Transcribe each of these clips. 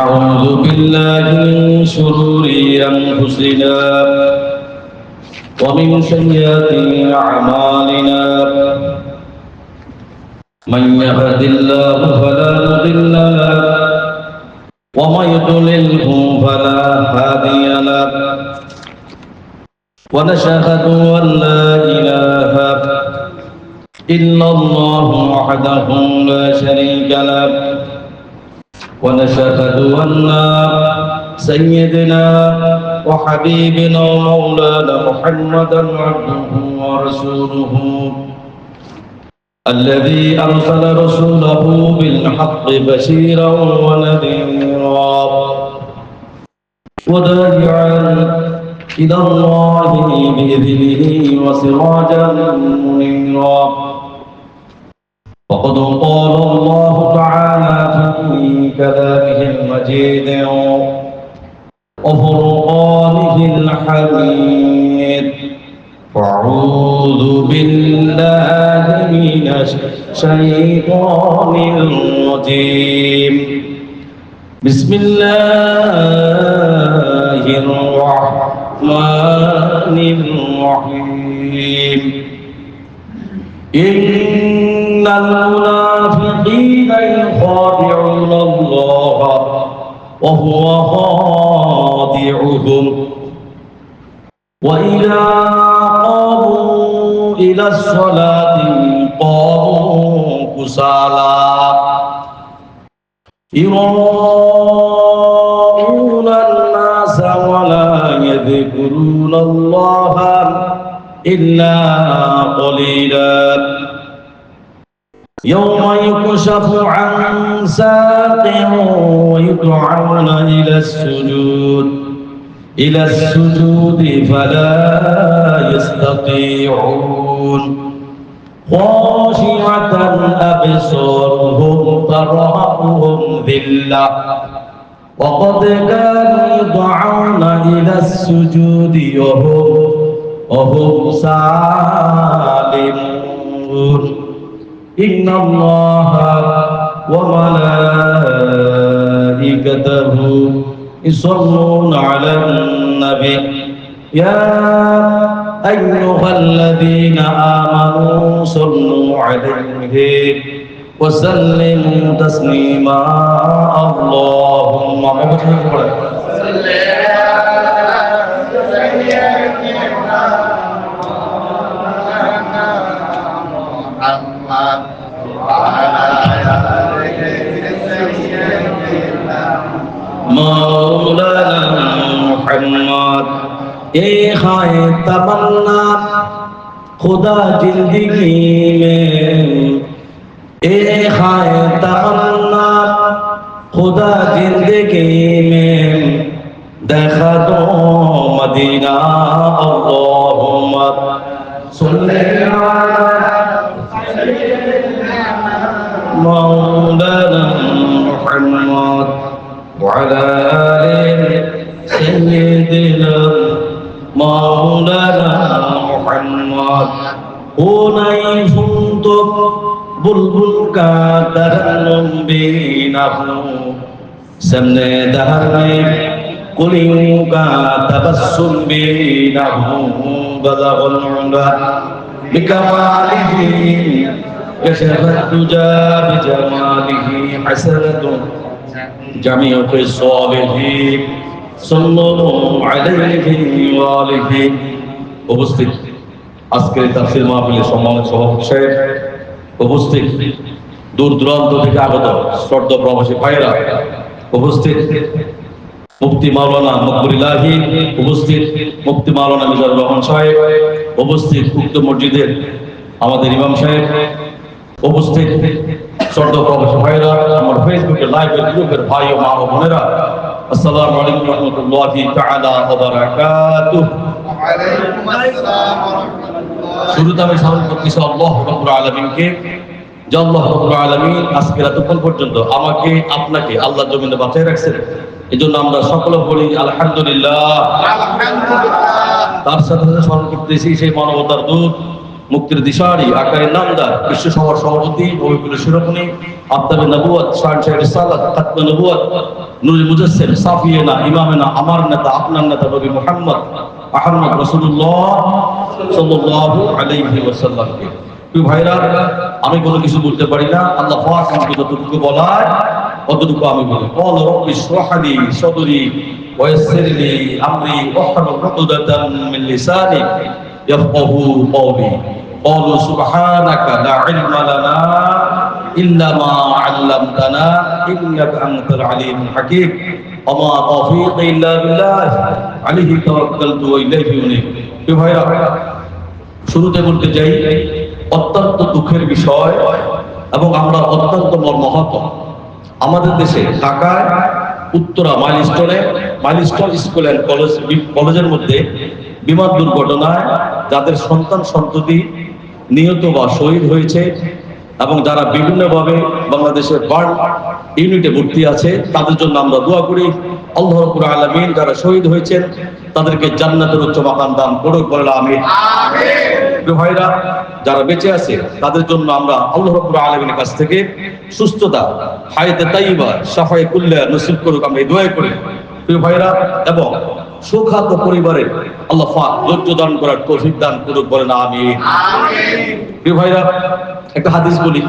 أعوذ بالله من شرور أنفسنا ومن سيئات أعمالنا من يهد الله فلا مضل له ومن يضلله فلا هادي له ونشهد أن لا إله إلا الله وحده لا شريك له ونشهد أن سيدنا وحبيبنا ومولانا محمدا عبده ورسوله الذي أرسل رسوله بالحق بشيرا ونذيرا وداعيا إلى الله بإذنه وسراجا منيرا وقد قال الله تعالى في كلامه المجيد وفرقانه الحميد أعوذ بالله من الشيطان الرجيم بسم الله الرحمن الرحيم إن المنافقين يخادعون الله وهو خادعهم وإذا قاموا إلى الصلاة قاموا كسالى يراءون الناس ولا يذكرون الله إلا قليلا يوم يكشف عن ساق ويدعون إلى السجود فلا يستطيعون خاشعة أبصارهم ترهقهم ذلة وقد كانوا يدعون إلى السجود وهم سالمون إن الله وملائكته يصلون على النبي يا أيها الذين آمنوا صلوا عليه وسلموا تسليما اللهم صل مولانا محمد اے خائے تمنا خدا زندگی میں اے خائے تمنا خدا زندگی میں دیکھا دو مدینہ اللہم صلی مولانا محمد وعلى آل سيدنا مولانا محمد اونائی فنتب بلبل کا ترنم بینہو سمنے دہر میں قلیوں کا تبسم بینہو بلغ العلا بکمالہ كشف الدجى بجماله حسنة جميع خصاله صلى الله عليه وآله উপস্থিত আজকের তাফসীর মাহফিলে সম্মানিত সভাপতি সাহেব উপস্থিত দূর দূরান্ত থেকে আগত শ্রদ্ধেয় প্রবাসী ভাইরা উপস্থিত মুফতি মাওলানা মকবুলিল্লাহি উপস্থিত মুফতি মাওলানা মিজানুর রহমান সাহেব উপস্থিত উক্ত মসজিদের আমাদের ইমাম সাহেব উপস্থিত শ্রদ্ধেয় প্রবাসী ভাইরা আমার ফেসবুকে লাইভে গ্রুপের ভাই ও মা ও বোনেরা আসসালামু আলাইকুম ওয়া রাহমাতুল্লাহি তাআলা ওয়া বারাকাতুহু ওয়া আলাইকুম আসসালাম ওয়া রাহমাতুল্লাহ শুরুতে আমি সালাম করতেছি আল্লাহ রাব্বুল আলামিনকে যে আল্লাহ রাব্বুল আলামিন আজকে রাতক্ষণ পর্যন্ত আমাকে আপনাকে আল্লাহর জমিনে বাঁচিয়ে রাখছেন এজন্য আমরা সকলে বলি আলহামদুলিল্লাহ আলহামদুলিল্লাহ তার সাথে সাথে স্মরণ করতেছি সেই মানবতার দূত মুক্তির দিশারি, আকারে নামদার, বিশ্ব সভার সভাপতি, নবীকুলের শিরোমণি, আফতাবে নবুয়ত, শাহের রিসালাত, খাতমে নবুয়ত, নূরে মুজাসসির, সাফিয়েনা, ইমামেনা, আমার নেতা, আপনার নেতা নবী মুহাম্মদ আহমদ রাসূলুল্লাহ সাল্লাল্লাহু আলাইহি ওয়াসাল্লামকে। প্রিয় ভাইরা, আমি কোনো কিছু বলতে পারি না, আল্লাহ পাক আমাকে যতটুকু বলায় অতটুকু আমি বলি। ক্বাল রাব্বি ইশরাহ লি সাদরি ওয়া ইয়াসসির লি আমরি ওয়াহলুল উকদাতাম মিন লিসানি ইয়াফকাহু কওলি। ক্বালু সুবহানাকা লা ইলমা লানা ইল্লা মা 'আল্লামতানা ইন্নাকা আনতাল আলিমুল হাকীম ওয়া মা তাওফীকি ইল্লা বিল্লাহ আলাইহি তাওয়াক্কালতু ওয়া ইলাইহি উনীব। প্রিয় ভাইরা, শুরুতে বলতে চাই অত্যন্ত দুঃখের বিষয় এবং আমরা অত্যন্ত মর্মাহত। আমাদের দেশে ঢাকায় উত্তরা মাইলস্টোন স্কুল অ্যান্ড কলেজের মধ্যে বিমান দুর্ঘটনায় যাদের সন্তান সন্ততি নিহত বা শহীদ হয়েছে এবং যারা বিভিন্নভাবে বাংলাদেশের বার্ন ইউনিটে ভর্তি আছে, তাদের জন্য আমরা দোয়া করি। আল্লাহ রাব্বুল আলামিন যারা শহীদ হয়েছেন তাদেরকে জান্নাতের উচ্চ মাকাম দান করুক, বলে আমিন। প্রিয় ভাইরা, যারা বেঁচে আছে তাদের জন্য আমরা আল্লাহ রাব্বুল আলামিনের কাছ থেকে সুস্থতা, হায়াতে তাইয়্যিবা, শাফায়ে কুল্লা নসিব করুক, আমরা এই দোয়া করি। প্রিয় ভাইরা, এবং সুখাত পরিবারে আল্লাহ পাক ধৈর্য দান করার তৌফিক দান করুক, বলেন আমিন। প্রিয় ভাইরা, একটা হাদিস বলি,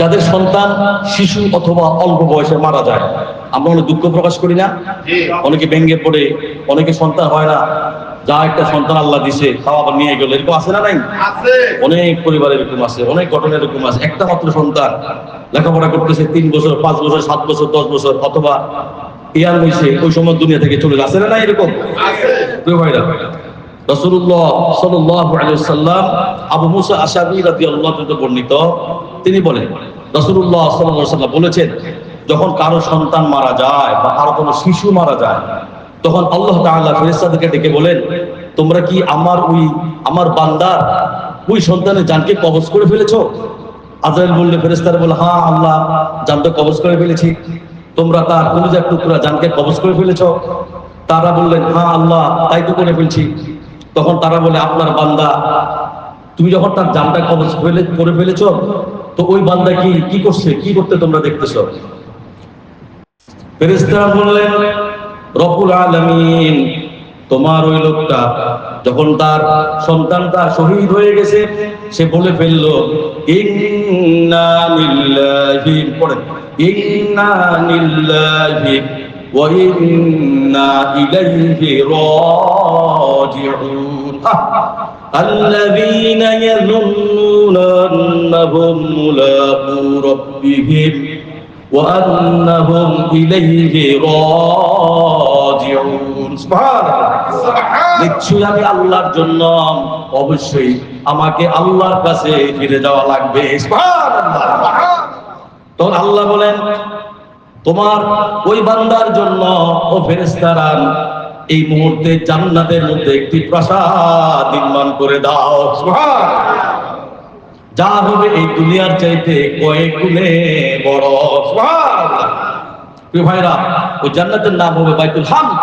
যাদের সন্তান শিশু অথবা অল্প বয়সে মারা যায় আমরা অনেক দুঃখ প্রকাশ করি না? অনেকে ভেঙে পড়ে, অনেকে সন্তান হয় না, যা একটা সন্তান আল্লাহ দিছে তাও আবার নিয়ে গেল, এরকম আছে না? নাই? অনেক পরিবার এরকম আছে, অনেক ঘটনা এরকম আছে। একটা মাত্র সন্তান লেখাপড়া করতেছে 3 বছর, 5 বছর, 7 বছর, 10 বছর, অথবা ইয়ার হয়েছে ওই সময় দুনিয়া থেকে চলে যাচ্ছে না? এরকম প্রিয় ভাইরা, রাসূলুল্লাহ সাল্লাল্লাহু আলাইহি ওয়াসাল্লাম আবু মুসা আশআরী রাদিয়াল্লাহু আনহু বর্ণিত, তিনি বলেন রাসূলুল্লাহ সাল্লাল্লাহু আলাইহি ওয়াসাল্লাম বলেছেন, যখন কারো সন্তান মারা যায় বা কারো কোনো শিশু মারা যায় তখন আল্লাহ তাআলা ফেরেশতাদেরকে ডেকে বলেন, তোমরা কি আমার বান্দার ওই সন্তানের জানকে কবজ করে ফেলেছো? আজরাইল বললে, ফেরেশতারা বলে, হ্যাঁ আল্লাহ, জানকে কবজ করে ফেলেছি। তোমরা তার কলিজার টুকরা জানকে কবজ করে ফেলেছো? তারা বললেন, হ্যাঁ আল্লাহ, তাই তো করে ফেলছি। তখন তারা বলে, আপনার বান্দা, তুমি যখন তার জানটা কবজ করে ফেলেছো তো ওই বান্দা কি করছে, কি করতে তোমরা দেখতেছো? ফেরেশতারা বললেন, রব্বুল আলামিন, তোমার ওই লোকটা যখন তার সন্তানটা শহীদ হয়ে গেছে সে বলে ফেললো, ইন্না লিল্লাহি, পড়েন, ইন্না লিল্লাহি ওয়া ইন্না ইলাইহি রাজিউন। الذين يظنون أنهم ملاقو ربهم وأنهم إليه راجعون। নিশ্চয়ই আমি আল্লাহর জন্য অবশ্যই আমাকে আল্লাহর কাছে ফিরে যাওয়া লাগবে। তখন আল্লাহ বলেন, তোমার ওই বান্দার জন্য ও ফেরেশতারা এই মুহূর্তে জান্নাতের মধ্যে একটি প্রাসাদ নির্মাণ করে দাও, যা হবে এই দুনিয়ার চাইতে কয়েক গুণে বড়। প্রিয় ভাইরা, ওই জান্নাতের নাম হবে বাইতুল হামদ,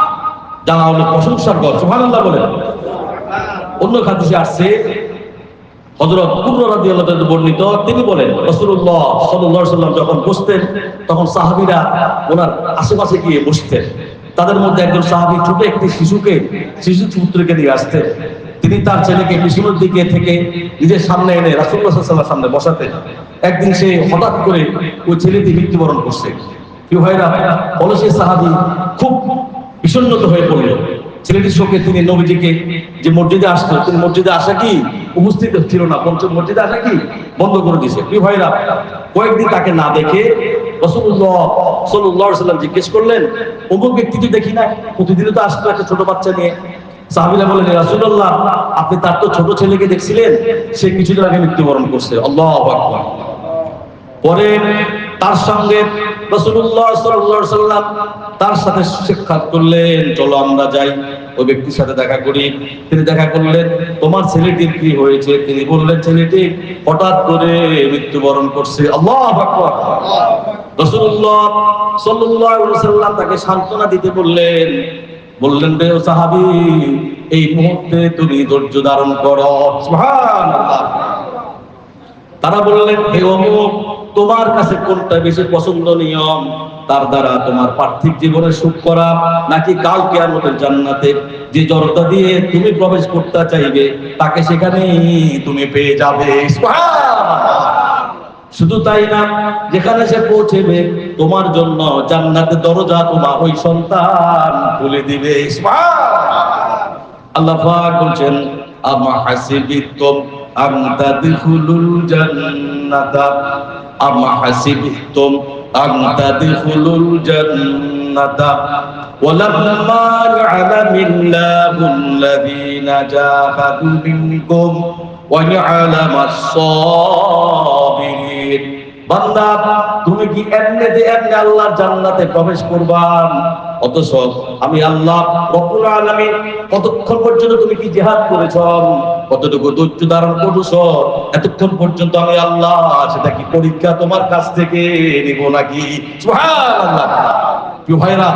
যা হলো প্রশংসার ঘর। সুবহানাল্লাহ বলেন। অন্য হাদিসে আসছে, হযরত কুবরা রাদিয়াল্লাহু আনহু বর্ণিত, তিনি বলেন রাসূলুল্লাহ সাল্লাল্লাহু আলাইহি ওয়াসাল্লাম যখন বসতেন তখন সাহাবীরা ওনার আশেপাশে গিয়ে বসতেন। তাদের মধ্যে একজন সাহাবী ছোট একটি শিশু পুত্রকে নিয়ে আসতেন। তিনি তার ছেলেকে পিছনের দিকে থেকে নিজের সামনে এনে রাসূলুল্লাহ সাল্লাল্লাহু আলাইহি ওয়াসাল্লামের সামনে বসাতেন। একদিন সে হঠাৎ করে ওই ছেলেটি মৃত্যুবরণ করছে। প্রিয় ভাইরা, অলসী সাহাবী খুব বিষণ্ণত হয়ে পড়ল। ছেলেটির শোকে তিনি নবীজিকে, যে মসজিদে আসতো, তিনি মসজিদে আসা কি উপস্থিত ছিল না, মসজিদে আসা কি বন্ধ করে দিয়েছে। প্রিয় ভাইরা, কয়েকদিন তাকে না দেখে রাসূলুল্লাহ সাল্লাল্লাহু আলাইহি ওয়াসাল্লাম জিজ্ঞেস করলেন, অমুক ব্যক্তি তো দেখি না, প্রতিদিনই তো আসতো একটা ছোট বাচ্চা নিয়ে। সাহাবীরা বললেন, রাসূলুল্লাহ, আপনি তার তো ছোট ছেলেকে দেখছিলেন, সে কিছুদিন আগে মৃত্যুবরণ করছে। আল্লাহু আকবার। পরে তার সঙ্গে রাসূলুল্লাহ সাল্লাল্লাহু আলাইহি ওয়াসাল্লাম তার সাথে সাক্ষাৎ করলেন, চলো আমরা যাই ওই ব্যক্তির সাথে দেখা করি। তিনি দেখা করলেন, তোমার ছেলেটির কি হয়েছে? তিনি বললেন, ছেলেটি হঠাৎ করে মৃত্যুবরণ করছে। আল্লাহু আকবার। রাসূলুল্লাহ সাল্লাল্লাহু আলাইহি ওয়াসাল্লাম তাকে সান্ত্বনা দিতে বললেন, রে সাহাবী, এই মুহূর্তে তুমি ধৈর্য ধারণ করো। সুবহানাল্লাহ। তারা বললেন, হে অমুক, তোমার কাছে কোনটা বেশি পছন্দনীয়? তার দ্বারা তোমার পার্থিব জীবনে সুখ করা, নাকি কাল কিয়ামতের জান্নাতে যে দরজা দিয়ে তুমি প্রবেশ করতে চাইবে তাকে সেখানে তুমি পেয়ে যাবে। সুবহানাল্লাহ। শুধু তাই না, যেখানে সে পৌঁছেবে তোমার জন্য জান্নাতের দরজা তোমার ওই সন্তান খুলে দিবে। সুবহানাল্লাহ। আল্লাহ পাক বলছেন, আমা হাসিবিতুম আন তাদখুলুল জান্নাতা, আমা হাসিবিতুম আন তাদখুলুল জান্নাতা ওয়ালাম্মা ইয়া'লামিল্লাহুল্লাযীনা জাহাদু মিনকুম ওয়া ইয়া'লামাস সাবিরিন। বান্দা, তুমি কি এমনিতে আল্লাহর জান্নাতে প্রবেশ করবা? অথচ আমি আল্লাহ রব্বুল আলামিন কতক্ষণ পর্যন্ত তুমি কি জিহাদ করেছো, কতটুকু ধৈর্য ধারণ করেছো, এতক্ষণ পর্যন্ত আমি আল্লাহ সেটা কি পরীক্ষা তোমার কাছ থেকে নিব নাকি? সুবহানাল্লাহ। প্রিয় ভাইরা,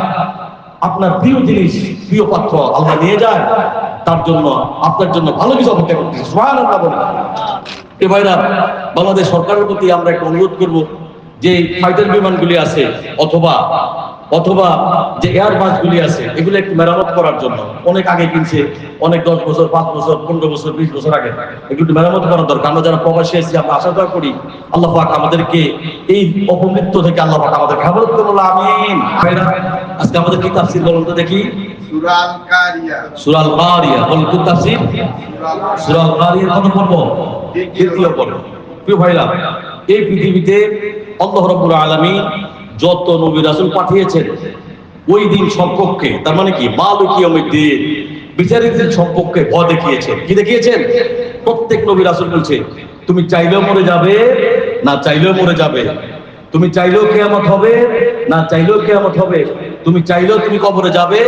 আপনার প্রিয় জিনিস, প্রিয় পাত্র আল্লাহ নিয়ে যায়, তার জন্য আপনার জন্য ভালো কিছু অপেক্ষা করতেছে। সুবহানাল্লাহ বলে। এ ভাইরা, বাংলাদেশ সরকারের প্রতি আমরা একটা অনুরোধ করব, যে ফাইটার বিমানগুলি আছে অথবা যে এয়ার বাসগুলি আছে, এগুলো একটু মেরামত করার জন্য। অনেক আগে কিনছে, অনেক 10 বছর, 5 বছর, 15 বছর, 20 বছর আগে। এগুলো একটু মেরামত করার দরকার। আমরা যারা প্রবাসী আছি, আমরা আশা করি আল্লাহ পাক আমাদেরকে এই অপমৃত্যু থেকে আল্লাহ পাক আমাদেরকে হেফাজত করুন। আমিন। ভাইরা, আজকে আমাদের কি তাফসীর বলুন তো দেখি? সূরা আল কারিয়া। সূরা আল কারিয়া বলুন তো তাফসীর? সূরা আল কারিয়ার কত পর্ব? দ্বিতীয় পর্ব। প্রিয় ভাইরা, এই পৃথিবীতে আল্লাহ রাব্বুল আলামিন যত নবী রাসূল পাঠিয়েছেন, ওই দিন সম্পর্কে, তার মানে কি মালিক ইয়াউমিদ্দিন, বিচারের দিন সম্পর্কে ভয় দেখিয়েছেন। কি দেখিয়েছেন? প্রত্যেক নবী রাসূল বলছে, তুমি চাইলেও মরে যাবে, না চাইলেও মরে যাবে। তুমি চাইলেও কিয়ামত হবে, না চাইলেও কিয়ামত হবে। তুমি চাইলেও তুমি কবরে যাবে,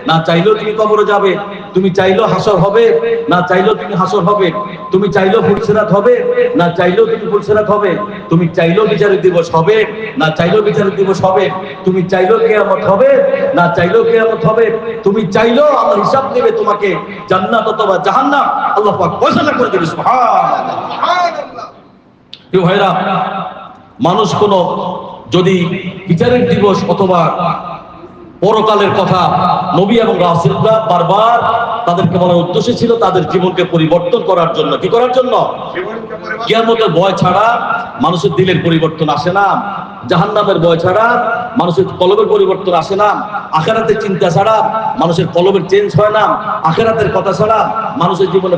না চাইলেও তুমি কবরে যাবে। তুমি চাইলেও হাসর হবে, না চাইলেও তুমি হাসর হবে। তুমি চাইলেও ফুলসিরাত হবে, না চাইলেও তুমি ফুলসিরাত হবে। তুমি চাইলেও বিচারের দিবস হবে, না চাইলেও বিচারের দিবস হবে। তুমি চাইলেও কিয়ামত হবে, না চাইলেও কিয়ামত হবে। তুমি চাইলেও আল্লাহ হিসাব নেবে তোমাকে জান্নাত অথবা জাহান্নাম। আল্লাহ পাক ফয়সালা করে দেবে। সুবহানাল্লাহ। সুবহানাল্লাহ। প্রিয় ভাইরা, মানুষ কোন যদি বিচারের দিবস অথবা পরকালের কথা নবী এবং রাসূলরা বারবার তাদেরকে বলার উদ্দেশ্য ছিল তাদের জীবনকে পরিবর্তন করার জন্য। কি করার জন্য? কিয়ামতের ভয় ছাড়া মানুষের দিলের পরিবর্তন আসে না, জাহান্নামের ভয় ছাড়া মানুষের কলবের পরিবর্তন আসে না, আখিরাতের চিন্তা ছাড়া মানুষের কলবের চেঞ্জ হয় না, আখিরাতের কথা ছাড়া মানুষের জীবনে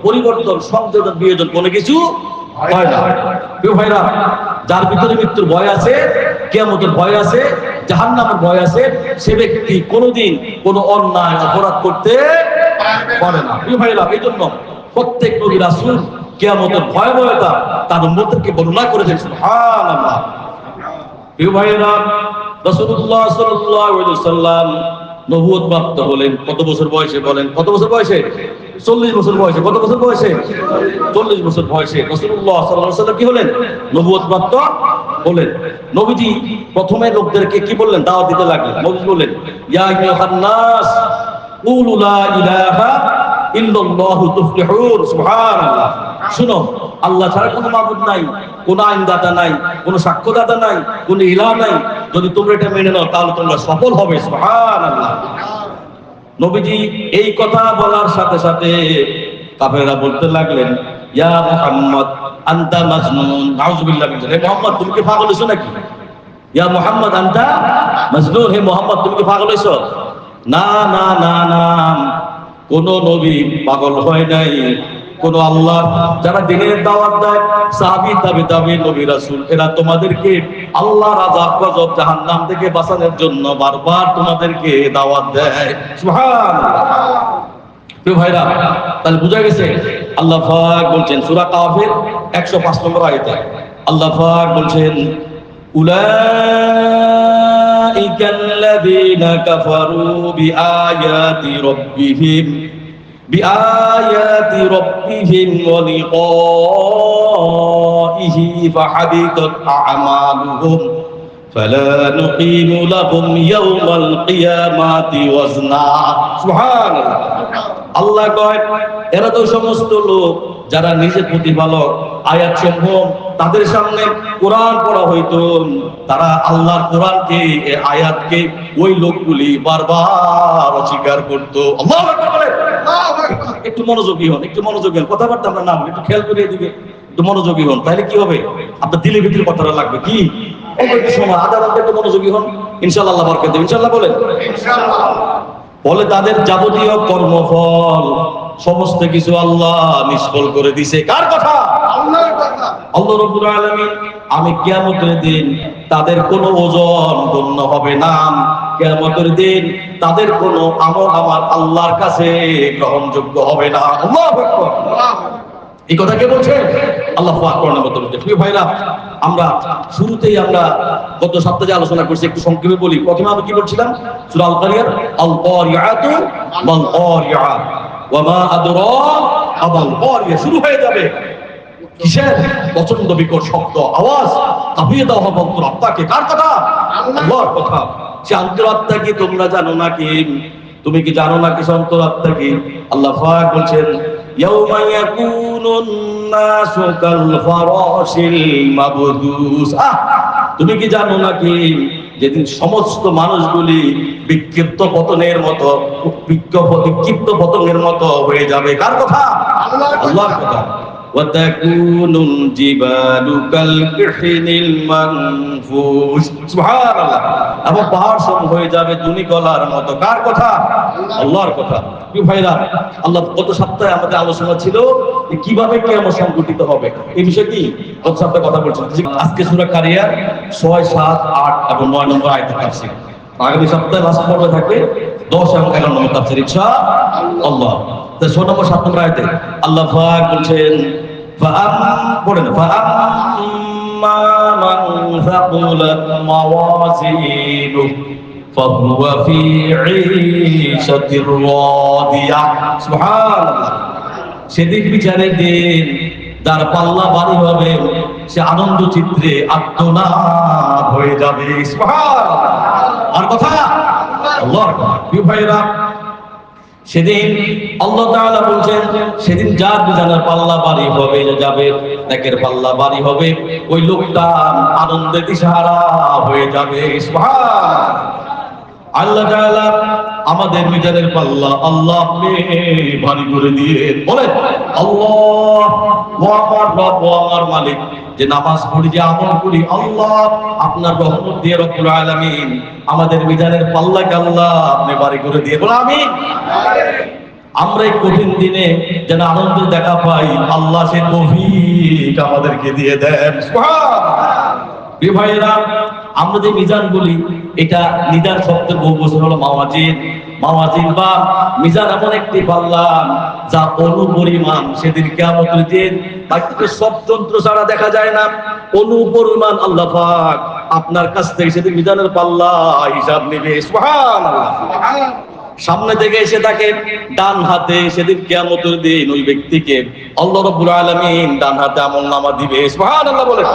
পরিবর্তন সংযোজন বিয়োজন কোনো কিছু হয় না। প্রিয় ভাইরা, যার ভিতরে মৃত্যুর ভয় আছে, কিয়ামতের ভয় আছে, জাহান্নামের ভয় আছে, সে ব্যক্তি কোনোদিন কোনো অন্যায় অপরাধ করতে পারে না। প্রিয় ভাইরা, এই জন্য প্রত্যেক নবী রাসূল কিয়ামতের ভয়াবহতা তার উম্মতকে বর্ণনা করেছেন। সুবহানাল্লাহ। প্রিয় ভাইরা, রাসূলুল্লাহ সাল্লাল্লাহু আলাইহি ওয়াসাল্লাম নবুয়ত প্রাপ্ত হলেন কত বছর বয়সে? বলেন, কত বছর বয়সে? 40 বছর বয়সে। কত বছর বয়সে? 40 বছর বয়সে রাসূলুল্লাহ সাল্লাল্লাহু আলাইহি ওয়াসাল্লাম কি হলেন? নবুয়ত প্রাপ্ত হলেন। নবীজি প্রথমে লোকদেরকে কি বললেন? দাওয়াত দিতে লাগলেন। নবীজি বললেন, ইয়া আইয়ুহান নাস কুলু লা ইলাহা ইল্লাল্লাহু তুফলিহুন। সুবহানাল্লাহ। শুনো, আল্লাহ ছাড়া কোনো মাবুদ নাই, কোনো আইনদাতা নাই, কোনো সাক্ষ্যদাতা নাই, কোনো ইলাহ নাই। যদি তোমরা এটা মেনে নাও তাহলে তোমরা সফল হবে। সুবহানাল্লাহ। নবীজি এই কথা বলার সাথে সাথে কাফেররা বলতে লাগলেন, ইয়া মুহাম্মদ আনতা মাজনুন। নাউযুবিল্লাহ মিন যালিক। হে মুহাম্মদ, তুমি কি পাগল হইছো নাকি? ইয়া মুহাম্মদ আনতা মাজনুন। হে মুহাম্মদ, তুমি কি পাগল হইছো? না না না না, কোন নবী পাগল হয় নাই। কোন আল্লাহ যারা দ্বীনের দাওয়াত দেয়, সাহাবী তাবেঈন নবী রাসূল, এরা তোমাদেরকে আল্লাহর আযাব গজব জাহান্নাম থেকে বাঁচানোর জন্য বারবার তোমাদেরকে দাওয়াত দেয়। সুবহানাল্লাহ। প্রিয় ভাইরা, তাহলে বুঝা গেছে আল্লাহ পাক বলছেন সূরা কাফের 105 নম্বর আয়াতে আল্লাহ পাক বলছেন, উলাইকাল্লাযীনা কাফারু বিআয়াতি রব্বিহিম ওয়া লিকাইহি ফাহাবিতাত আ'মালুহুম ফালা নুকিমু লাহুম ইয়াওমাল কিয়ামাতি ওয়াজনা। সুবহানাল্লাহ। আল্লাহ কয় এরা তো সমস্ত লোক যারা নিজে প্রতিপালক, আয়াত সমূহ তাদের সামনে কোরআন পড়া হইতো, তারা আল্লাহর কোরআনকে, আয়াতকে ওই লোকগুলি বারবার অস্বীকার করতো। আল্লাহু আকবার। একটু মনোযোগী হন, একটু মনোযোগী হন, কথাবার্তা আমরা না একটু খেয়াল করিয়ে দিবে, একটু মনোযোগী হন, তাহলে কি হবে আপনার দিলের ভিতরে কথাটা লাগবে। কি একটু সময় আধা ঘন্টা একটু মনোযোগী হন, ইনশাআল্লাহ আল্লাহ বরকত দেবে। ইনশাআল্লাহ বলেন। ইনশাআল্লাহ। বলে তাদের যাবতীয় কর্মফল সমস্ত কিছু আল্লাহ নিষ্ফল করে দিয়েছে। কার কথা? আল্লাহর কথা। আল্লাহ রাব্বুল আলামিন আমি কিয়ামতের দিন তাদের কোনো ওজন গণ্য হবে না, কিয়ামতের দিন তাদের কোনো আমল আমার আল্লাহর কাছে গ্রহণযোগ্য হবে না। আল্লাহু আকবার। এই কথা কে বলছে? আল্লাহ পাক কোরআনের মধ্যে বলছে। প্রিয় ভাইরা, আমরা শুরুতেই আমরা গত সপ্তাহে যে আলোচনা করছি একটু সংক্ষেপে বলি। প্রথমে আমি কি বলছিলাম? সূরা আল কারিয়ার আল কারিয়াতু মাল কারিয়া ওয়া মা আদরাকা মাল কারিয়া শুরু হয়ে যাবে কিসের? প্রচন্ড বিকট শব্দ, আওয়াজ, কাঁপিয়ে দেওয়া হবে অন্তরাত্মাকে। কার কথা? আল্লাহর কথা। সে অন্তরাত্মা কি তোমরা জানো নাকি? তুমি কি জানো নাকি সে অন্তরাত্মা কি? আল্লাহ পাক বলছেন ইয়াউমা ইয়াকুনুন নাসু কাল ফারাশিল মাবদুস। তুমি কি জানো নাকি যেদিন সমস্ত মানুষগুলি বিক্ষিপ্ত পতনের মতো, বিক্ষিপ্ত পতনের মতো হয়ে যাবে। কার কথা? আল্লাহর কথা। ওয়াতাকুনুল জিবালু কাল কিহনিল মানফুস। সুবহানাল্লাহ। এবং পাহাড় সম হয়ে যাবে দুনি গলার মতো। কার কথা? আল্লাহর কথা। কি ভাইরা, আল্লাহ গত সপ্তাহে আমাদের আলোচনা ছিল যে কিভাবে কিয়ামত সংঘটিত হবে, এই বিষয়টি গত সপ্তাহে কথা বলছিলাম। আজকে সূরা কারিয়ার 6, 7, 8 এবং 9 নম্বর আয়াতে তাফসীর। আগামী সপ্তাহে লাস্ট পর্বে থাকবে 10 এবং 11 নম্বর তাফসীর ইনশাআল্লাহ। তো 6 নম্বর 7 নম্বর আয়াতে আল্লাহ পাক বলছেন পড়েন ফাআম্মা মান সাকুলাত মাওয়াজিনুহু ফাহুয়া ফি ঈশাতির রাদিয়াহ। সুবহানাল্লাহ। সেদিন বিচারের দিন যার পাল্লা ভারী হবে সে আনন্দ চিত্রে আত্মনাদ হয়ে যাবে। সুবহানাল্লাহ। আর কথা আল্লাহর কথা। প্রিয় ভাইরা, সেদিন আল্লাহ তাআলা বলছেন সেদিন যার মিজানের পাল্লা ভারী হবে যাবে, নেকের পাল্লা ভারী হবে, ওই লোকটা আনন্দে দিশাহারা হয়ে যাবে। সুবহানাল্লাহ। আল্লাহ তাআলা আমাদের মিজানের পাল্লা আল্লাহ আপনি ভারী করে দিয়ে বলেন আল্লাহ ও আমার রব ও আমার মালিক, যে নামাজ পড়ি, যে আমল করি, আল্লাহ আপনার রহমত দিয়ে রব্বুল আলামিন আমাদের মিজানের পাল্লাকে আল্লাহ আপনি ভারী করে দিয়ে বলে আমিন। আমরা এই কঠিন দিনে যেন আনন্দ দেখা পাই, আল্লাহ সে তৌফিক আমাদেরকে দিয়ে দেন। সুবহানাল্লাহ। ভাইয়েরা, আমরা যে মিজান বলি এটা নিদান শব্দের বহু বচন হলো মাওয়াজিন। মাওয়াজিন বা মিজান এমন একটি পাল্লা যা অনুপরিমাণ সেদিন কিয়ামতের দিন বাকিতে সব যন্ত্র ছাড়া দেখা যায় না। অনুপরিমাণ আল্লাহ পাক আপনার কাছ থেকে সেদিন মিজানের পাল্লা হিসাব নেবে। সুবহানাল্লাহ। সামনে থেকে এসে থাকে ডান হাতে, সেদিন কিয়ামতের দিন ওই ব্যক্তিকে আল্লাহ রাব্বুল আলামিন ডান হাতে আমলনামা দিবে। সুবহানাল্লাহ বলে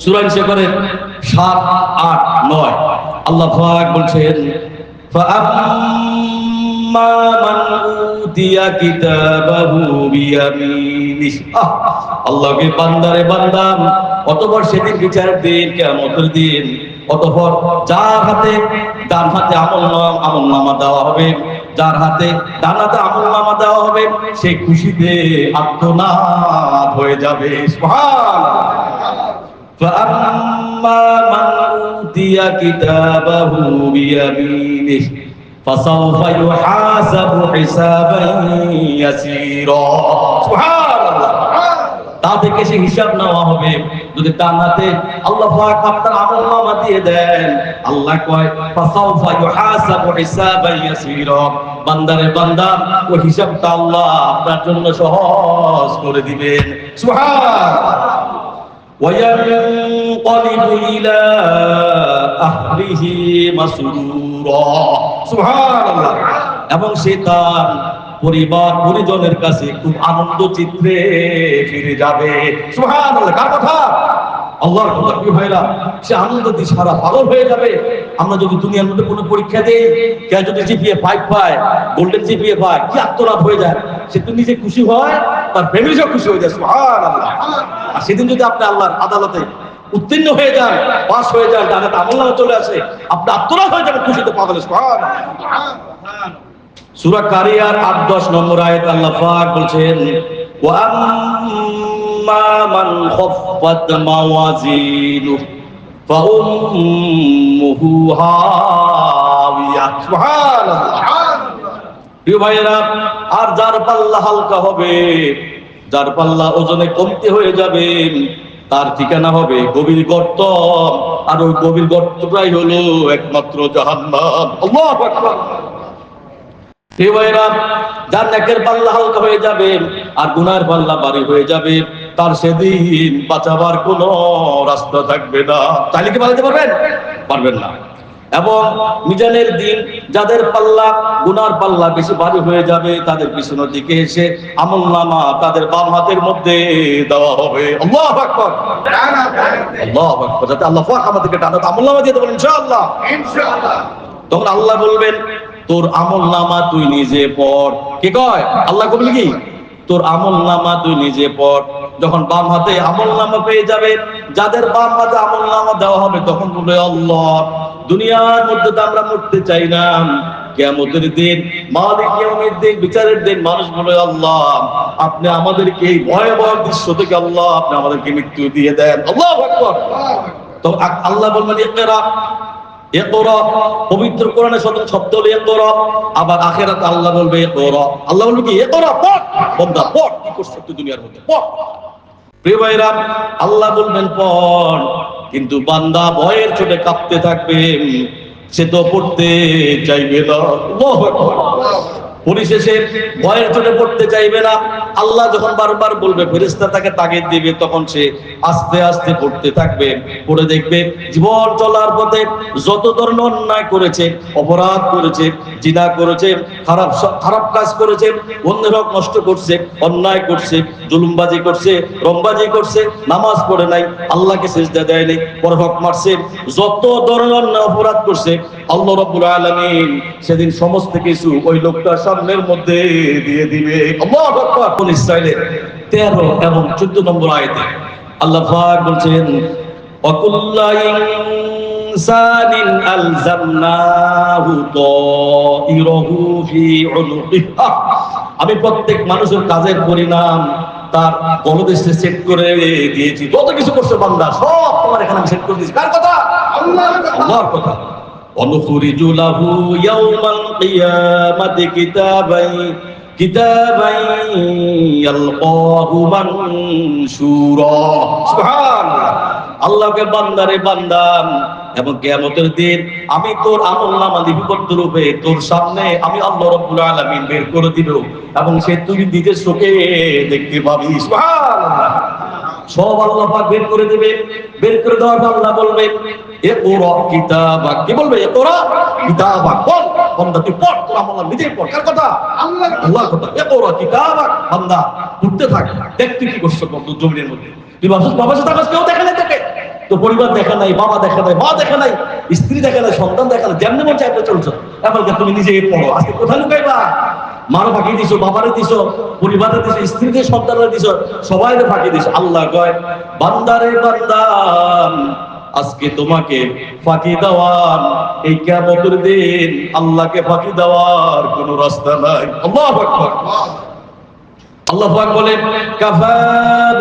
সূরা নিসা করে 7, 8, 9 আল্লাহ পাক বলছেন ফাআম্মা মান উতিয়া কিতাবাহু বিয়ামিনিহি। আল্লাহকে বান্দারে বান্দা, অতঃপর সেদিন বিচারের দিন কিয়ামতের দিন, অতঃপর যার হাতে ডান হাতে আমলনামা দেওয়া হবে, যার হাতে ডান হাতে আমলনামা দেওয়া হবে সে খুশিতে আত্মনাদ হয়ে যাবে। সুবহানাল্লাহ। فأما من أوتي كتابه بيمينه فسوف يحاسب حسابا يسيرا। সুবহানাল্লাহ। তা থেকে সে হিসাব নেওয়া হবে। যদি ডান হাতে আল্লাহ পাক আপনার আমলনামা দিয়ে দেন, আল্লাহ কয় ফাসাউফা ইউহাসাবু হিসাবান ইয়াসীরা, বান্দারে বান্দা ওই হিসাবটা আল্লাহ আপনার জন্য সহজ করে দিবেন। সুবহানাল্লাহ। وينقلب إلى أهله مسرورا। সুবহানাল্লাহ। এবং সে তার পরিবার পরিজনের কাছে খুব আনন্দ চিত্রে ফিরে যাবে। সুবহানাল্লাহ। কার কথা? আল্লাহর কথা কি ভাইরা, সে আনন্দ দিয়ে সারা পাগল হয়ে যাবে। আমরা যদি দুনিয়ার মধ্যে কোনো পরীক্ষা দেই, কেউ যদি জিপিএ 5 পায়, গোল্ডেন জিপিএ পায়, কি আত্মলাভ হয়ে যায়, সে তো নিজে খুশি হয়, তার ফ্যামিলিও খুশি হয়ে যায়। সুবহানাল্লাহ। আর সেদিন যদি আপনি আল্লাহর আদালতে উত্তীর্ণ হয়ে যান, পাস হয়ে যান, তাহলে আমলনামা চলে আসে, আপনি আত্মলাভ হয়ে যাবেন খুশিতে পাগলে। সুবহানাল্লাহ। সূরা কারিয়ার 8-10 নম্বর আয়াত আল্লাহ পাক বলছেন, ওয়া আম্মা মান খাফফাত মাওয়াজিনুহু ফাউম্মুহু হাওিয়া। সুবহানাল্লাহ। প্রিয় ভাইরা, আর যার পাল্লা হালকা হবে, যার পাল্লা ওজনে কমতে হয়ে যাবে, তার ঠিকানা হবে গভীর গর্ত, আর ওই গভীর গর্তটাই হলো একমাত্র জাহান্নাম। আল্লাহু আকবার। প্রিয় ভাইরা, যার নেকের পাল্লা হালকা হয়ে যাবে আর গুনাহের পাল্লা ভারী হয়ে যাবে, তার সেদিন বাঁচাবার কোনো রাস্তা থাকবে না। তাহলে কি বাঁচাতে পারবেন? পারবেন না। এবং মিজানের দিন যাদের পাল্লা, গুনার পাল্লা বেশি ভারী হয়ে যাবে, তাদের পিছনের দিকে এসে আমলনামা তাদের বাম হাতের মধ্যে দেওয়া হবে। আল্লাহু আকবার। আল্লাহু আকবার। যাতে আল্লাহ পাক আমাদেরকে ডানাতে আমলনামা দিয়ে দেবেন ইনশাআল্লাহ। ইনশাআল্লাহ। তখন আল্লাহ বলবেন, তোর আমলনামা তুই নিজে পড়। কি কয় আল্লাহ? বলবে কি, তোর আমলনামা তুই নিজে পড়। যখন বাম হাতে আমলনামা পেয়ে যাবে, যাদের বাম হাতে আমলনামা দেওয়া হবে, তখন বলবে, আল্লাহ, দুনিয়ার মধ্যে তো আমরা মরতে চাই না, কিয়ামতের দিন, মালিক ইয়াউমিদ দিন, বিচারের দিন মানুষ বলে, আল্লাহ, আপনি আমাদেরকে এই ভয়াবহ দৃশ্য থেকে আল্লাহ আপনি আমাদেরকে মৃত্যু দিয়ে দেন। আল্লাহু আকবার। তো আল্লাহ বলবেন, ইকরা, ইকরা। পবিত্র কোরআনের শব্দ হলো ইকরা। আবার আখিরাতে আল্লাহ বলবে ইকরা। আল্লাহ বলবে কি, ইকরা, পড় বান্দা, পড়। কি করছিস তুই দুনিয়ার মধ্যে, পড়। প্রিয় ভাইরা, আল্লাহ বলবেন পড়, কিন্তু বান্দা ভয়ের চোটে কাঁপতে থাকবে, সে তো পড়তে চাইবে না। আল্লাহু আকবার। পরিশেষে ভয়ের চোটে পড়তে চাইবে না। আল্লাহ যখন বারবার বলবে, ফেরেশতা তাকে তাগিদ দিবে, তখন সে আস্তে আস্তে পড়তে থাকবে। পড়ে দেখবে জীবন চলার পথে যত ধরনের অন্যায় করেছে, অপরাধ করেছে, জিনা করেছে, খারাপ কাজ করেছে, অন্যের হক নষ্ট করছে, অন্যায় করছে, জুলুমবাজি করছে, রংবাজি করছে, নামাজ পড়ে নাই, আল্লাহকে সিজদা দেয় নাই, পর হক মারছে, যত ধরনের অন্যায় অপরাধ করছে, আল্লাহ রাব্বুল আলামিন সেদিন সমস্ত কিছু ওই লোকটার সামনের মধ্যে দিয়ে দিবে। আল্লাহু আকবার। কোন ইসরাইলের 13 এবং 14 নম্বর আয়াতে আল্লাহ পাক বলছেন, ওয়াকুল্লা ইনসানিন আলজামনাহু তাইরাহু ফি উনুকিহি। আমি প্রত্যেক মানুষের কাজের পরিণাম তার গলদেশে সেট করে দিয়েছি। যত কিছু করছে বান্দা, সব তোমার এখানে আমি সেট করে দিয়েছি। কার কথা? আল্লাহর কথা। অনুখরিজু লাহু ইয়াউমাল কিয়ামাতি কিতাবান ইয়ালকাহু মানশুরা। সুবহানাল্লাহ। আল্লাহকে বান্দারে বান্দা, এবং কিয়ামতের দিন আমি তোর আমলনামা লিপিবদ্ধ রূপে তোর সামনে আমি আল্লাহ রাব্বুল আলামিন বের করে দিব, এবং সে তুই নিজের চোখে দেখতে পাবি। সুবহানাল্লাহ। সব আল্লাহ পাক বের করে দিবে। বের করে দেওয়ার পর আল্লাহ বলবে, ইকরা কিতাবাক। কি বলবে? ইকরা কিতাবাক, পড় বান্দা, তুই পড়, তোর আমলনামা নিজে পড়। কার কথা? আল্লাহর কথা। ইকরা কিতাবাক, বান্দা পড়তে থাক, দেখ তুই কি করছিস জমিনের মধ্যে। তুই ভাবছিস বাবা সাথে কেউ দেখে নাই তোকে, তো পরিবার দেখা নাই, বাবা দেখা নাই, মা দেখা নাই, স্ত্রী দেখা নাই, সন্তান দেখা নাই, যেমনি মন চাইতে চলছো। এমনকি তুমি নিজে পড়ো। আজকে কোথায় লুকাইবা? মারো ফাঁকি দিছো, বাবারে দিছো, পরিবারে দিছো, স্ত্রীকে, সন্তানরে দিছো, সবাইকে ফাঁকি দিছো। আল্লাহ কয়, বান্দারে বান্দা, আজকে তোমাকে ফাঁকি দেওয়ার, এই কিয়ামতের দিন আল্লাহকে ফাঁকি দেওয়ার কোনো রাস্তা নাই। আল্লাহু আকবার। আল্লাহ পাক বলেন, কাফা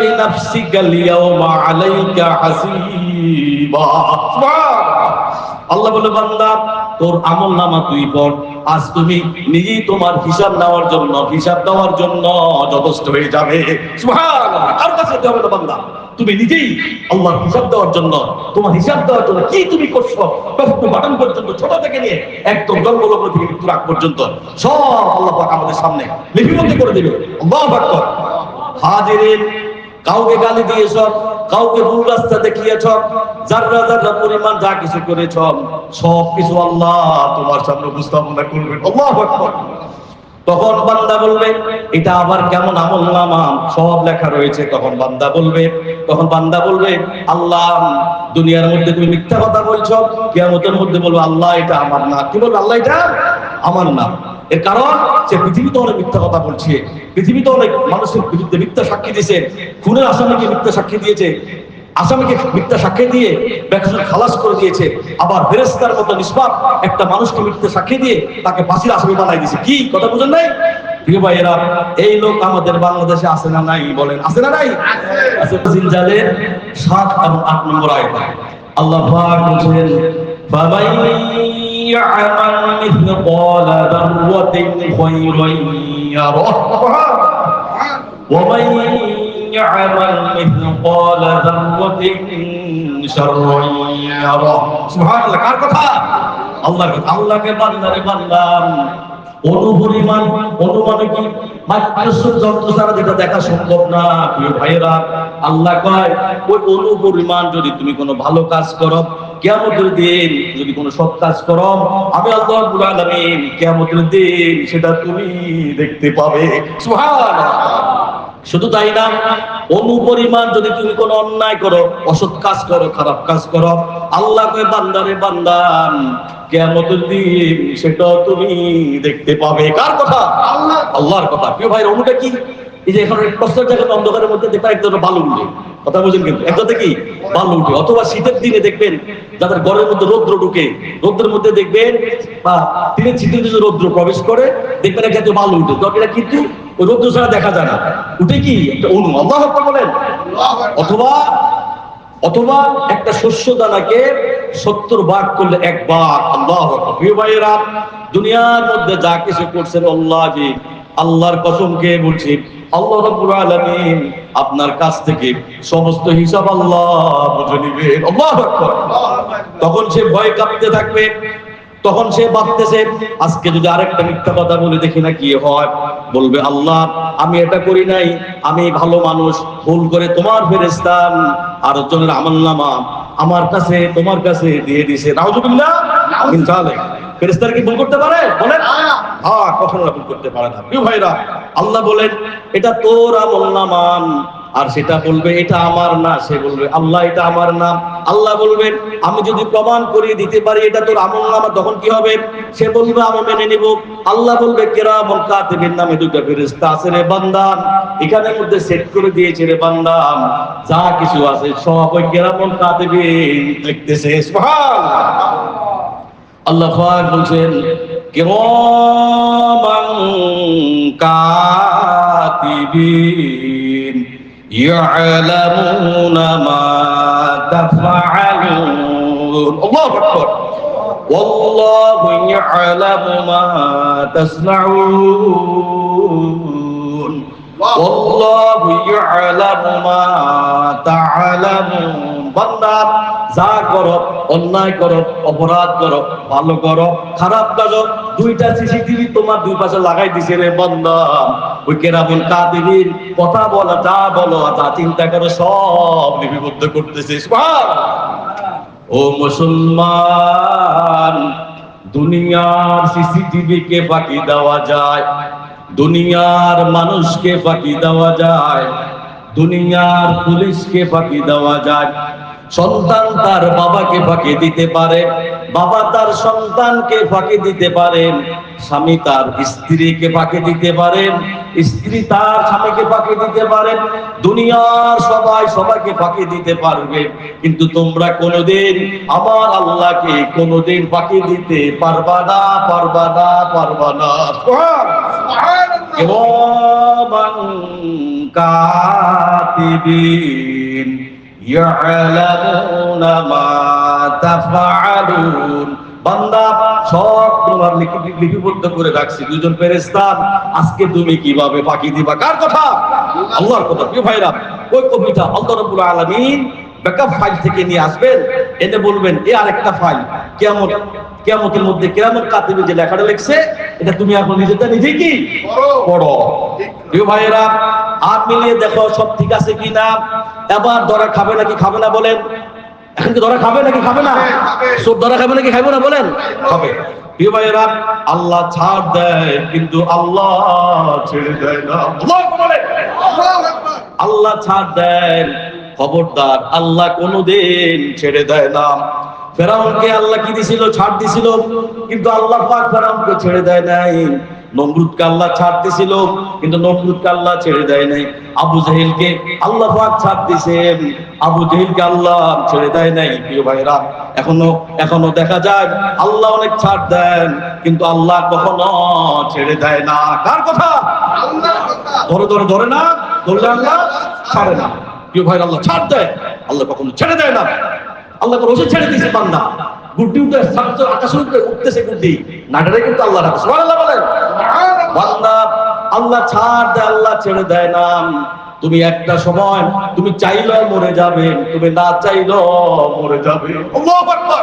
বিনাফসিকাল ইয়াওমা আলাইকা হাসিবা। আল্লাহ বলে, বান্দা তোর আমলনামা তুই পড়, আজ তুমি নিজেই তোমার হিসাব নেওয়ার জন্য, হিসাব দেওয়ার জন্য যথেষ্ট হয়ে যাবে। সুবহানাল্লাহ। কার কাছে যেতে হবে না বান্দা, তুমি নিজেই আল্লাহর হিসাব দেওয়ার জন্য, তোমার হিসাব দেওয়ার জন্য কি তুমি করছো, প্রথম বাটন পর্যন্ত, ছোট থেকে নিয়ে একদম জন্মলগ্ন থেকে মৃত্যুর আগ পর্যন্ত সব আল্লাহ পাক আমাদের সামনে লিপিবদ্ধ করে দিবে। আল্লাহু আকবার। হাজিরিন, কাউকে গালি দিয়েছ, কাউকে ভুল রাস্তা দেখিয়েছ, যাররা যাররা পরিমাণ যা কিছু করেছ, সব কিছু আল্লাহ তোমার সামনে উপস্থাপনা করবেন। আল্লাহু আকবার। তখন বান্দা বলবে এটা আবার কেমন আমলনামা, সব লেখা রয়েছে। তখন বান্দা বলবে আল্লাহ, দুনিয়ার মধ্যে তুমি মিথ্যা কথা বলছো, কিয়ামতের মধ্যে বলবো আল্লাহ এটা আমার না। কি বলবো? আল্লাহ এটা আমার না। এর কারণ সে পৃথিবীতে অনেক মিথ্যা কথা বলছে, পৃথিবীতে অনেক মানুষের বিরুদ্ধে মিথ্যা সাক্ষী দিয়েছে, খুনের আসামিকে মিথ্যা সাক্ষী দিয়েছে, আসামিকে মিথ্যা সাক্ষী দিয়ে বেকসুর খালাস করে দিয়েছে। আবার ফেরেশতার মতো নিষ্পাপ একটা মানুষকে মিথ্যা সাক্ষী দিয়ে তাকে ফাঁসির আসামি বানাই দিয়েছে। কি কথা বুঝেন নাই? প্রিয় ভাইয়েরা, এই লোক আমাদের বাংলাদেশে আছে না নাই? বলেন আছে না নাই? আছে। জিনজালের 7 এবং 8 নম্বর আয়াত আল্লাহ পাক বলেন, ফামান ইয়া'মাল মিথকালা যাররাতিন খায়রান ইয়ারাহ ওয়া মান يعمل مثقال ذرة شرا يره। সুবহানাল্লাহ। কার কথা? আল্লাহর কথা। আল্লাহকে বান্দারে বান্দাম অনুপরিমাণ, অনুমানে কি মাইক্রোস্কোপ যন্ত্র ছাড়া যেটা দেখা সম্ভব না। প্রিয় ভাইয়েরা, আল্লাহ কয় ওই অনুপরিমাণ যদি তুমি কোনো ভালো কাজ করো, কিয়ামতের দিন যদি কোনো সৎ কাজ করো, আমি আল্লাহ রাব্বুল আলামিন কিয়ামতের দিন সেটা তুমি দেখতে পাবে। সুবহানাল্লাহ। শুধু তাই না, অনুপরিমাণ যদি তুমি কোনো অন্যায় করো, অসৎ কাজ করো, খারাপ কাজ করো, আল্লাহ কয় বান্দারে বান্দান কিয়ামতের দিন সেটা তুমি দেখতে পাবে। কার কথা? আল্লাহর কথা। প্রিয় ভাই, অনুটা কি? এই যে এখন প্রশ্নের জায়গায় অন্ধকারের মধ্যে দেখবেন একদম বালু উঠে, কথা বুঝেন কিন্তু একটাতে কি বালু উঠে। অথবা শীতের দিনে দেখবেন যাদের ঘরের মধ্যে রৌদ্র ঢুকে, রৌদ্রের মধ্যে দেখবেন বা দিনের শীতের দিনে রৌদ্র প্রবেশ করে, দেখবেন এক জাতীয় বালু উঠে। এটা কিন্তু ওই রৌদ্র ছাড়া দেখা যায় না, উঠে কি একটা অনু। আল্লাহু আকবার বলেন। অথবা একটা শস্য দানাকে 70 ভাগ করলে 1 ভাগ। আল্লাহু আকবার। প্রিয় ভাইয়েরা, দুনিয়ার মধ্যে যা কিছু করছেন আল্লাহ, যে আল্লাহর কসম কে বলছি, আল্লাহ রাব্বুল আলামিন আপনার কাছ থেকে সমস্ত হিসাব আল্লাহ বুঝে নেবেন। আল্লাহু আকবার। তখন সে ভয় কাঁপতে থাকবে, তখন সে ভাবতেছে আজকে যদি আরেকটা মিথ্যা কথা বলে দেখি না কি হয়। বলবে আল্লাহ আমি এটা করি নাই, আমি ভালো মানুষ, ভুল করে তোমার ফেরেশতা আরেকজনের আমলনামা আমার কাছে তোমার কাছে দিয়ে দিয়েছে। নাউজুবিল্লাহ। ইনশাআল্লাহ ফেরেশতারা কি ভুল করতে পারে? বলেন হ্যাঁ, কখনো ভুল করতে পারে না। প্রিয় ভাইরা, আল্লাহ বলেন এটা তোর আমলনামা, আর সেটা বলবে এটা আমার না। সে বলবে আল্লাহ এটা আমার নাম। আল্লাহ বলবেন আমি যদি প্রমাণ করিয়ে দিতে পারি এটা তোর আমলনামা, তখন কি হবে? সে বলবে আমি মেনে নিব। আল্লাহ বলবে কিরামুল কাতিবিন নামে 2টা ফেরেশতা আছে রে বান্দা, এখানের মধ্যে সেট করে দিয়েছে রে বান্দা, যা কিছু আছে সব ওই কিরামুল কাতিবিন লিখতেছে। সুবহানাল্লাহ। আল্লাহ পাক বলছেন কিরামান কাতিবিন يعلمون ما تفعلون. الله أكبر. والله يعلم ما تصنعون. والله يعلم ما تعلمون. বান্দা যা করো, অন্যায় করো, অপরাধ করো, ভালো করো, খারাপ করো, 2টা সিসিটিভি তোমার 2 পাশে লাগাই দিছে রে বান্দা। ওই কিরামুল কাতিবিন কথা বলা, যা বলো, যা চিন্তা করো সব লিপিবদ্ধ করতেছে। সুবহানাল্লাহ। ও মুসলমান, দুনিয়ার সিসিটিভি কে ফাঁকি দেওয়া যায়, দুনিয়ার মানুষকে ফাঁকি দেওয়া যায়, দুনিয়ার পুলিশকে ফাঁকি দেওয়া যায়, সন্তান তার বাবাকে ফাঁকি দিতে পারে, বাবা তার সন্তানকে ফাঁকি দিতে পারেন, স্বামী তার স্ত্রীকে ফাঁকি দিতে পারেন, স্ত্রী তার স্বামীকে ফাঁকি দিতে পারেন, দুনিয়ার সবাই সবাইকে ফাঁকি দিতে পারবে, কিন্তু তোমরা কোনোদিন আমার আল্লাহকে কোনোদিন ফাঁকি দিতে পারবা না, পারবা না, পারবা না। কিরামান কাতিবিন ইয়ালামুনা মা তাফআলুন। বান্দা সব তোমার লিপিবদ্ধ করে রাখছি 2জন ফেরেশতা। আজকে তুমি কিভাবে ফাঁকি দিবা? কার কথা? আল্লাহর কথা। প্রিয় ভাইরা, ওই কবিতা আল্লাহ রাব্বুল আলামিন ব্যাকআপ ফাইল থেকে নিয়ে আসবেন, এনে বলবেন এই আরেকটা ফাইল কিয়ামতের মধ্যে কিরামুল কাতিবিন যে লেখাটা লিখছে এটা তুমি এখন নিজেটা নিজেই কি পড়ো। প্রিয় ভাইরা, আর মিলিয়ে দেখো সব ঠিক আছে কিনা। এবার ধরা খাবে নাকি খাবে না বলেন? এখন কি ধরা খাবে নাকি খাবে না? সব ধরা খাবে নাকি খাবে না বলেন? খাবে। প্রিয় ভাইরা, আল্লাহ ছাড় দেয় কিন্তু আল্লাহ ছেড়ে দেয় না। আল্লাহ ছাড় দেন, খবরদার আল্লাহ কোনোদিন ছেড়ে দেয় না। ফেরাউনকে আল্লাহ কি দিছিল? ছাড় দিছিল, কিন্তু আল্লাহ পাক ফেরাউনকে ছেড়ে দেয় নাই। নমরুদকে আল্লাহ ছাড় দিছিল, কিন্তু নমরুদকে আল্লাহ ছেড়ে দেয় নাই। আবু জাহেলকে আল্লাহ পাক ছাড় দিয়েছেন, আবু জাহেলকে আল্লাহ ছেড়ে দেয় নাই। প্রিয় ভাইরা, এখনো দেখা যায় আল্লাহ অনেক ছাড় দেন, কিন্তু আল্লাহ কখনো ছেড়ে দেয় না। কার কথা? আল্লাহর কথা। ধরে না, ধরলে আল্লাহ ছাড়ে না। প্রিয় ভাইরা, আল্লাহ ছাড় দেয়, আল্লাহ কখনো ছেড়ে দেয় না। আল্লাহ রোজে ছেড়ে দিয়েছে বান্দা, গুড্ডি উঠে আকাশের উপরে উঠতেছে, গুড্ডি নাটারে কিন্তু আল্লাহ রাখে। সুবহানাল্লাহ বলেন। বান্দা আল্লাহ ছাড় দেয়, আল্লাহ ছেড়ে দেয় না। তুমি একটা সময় তুমি চাইলেও মরে যাবে, তুমি না চাইলেও মরে যাবে। আল্লাহু আকবার।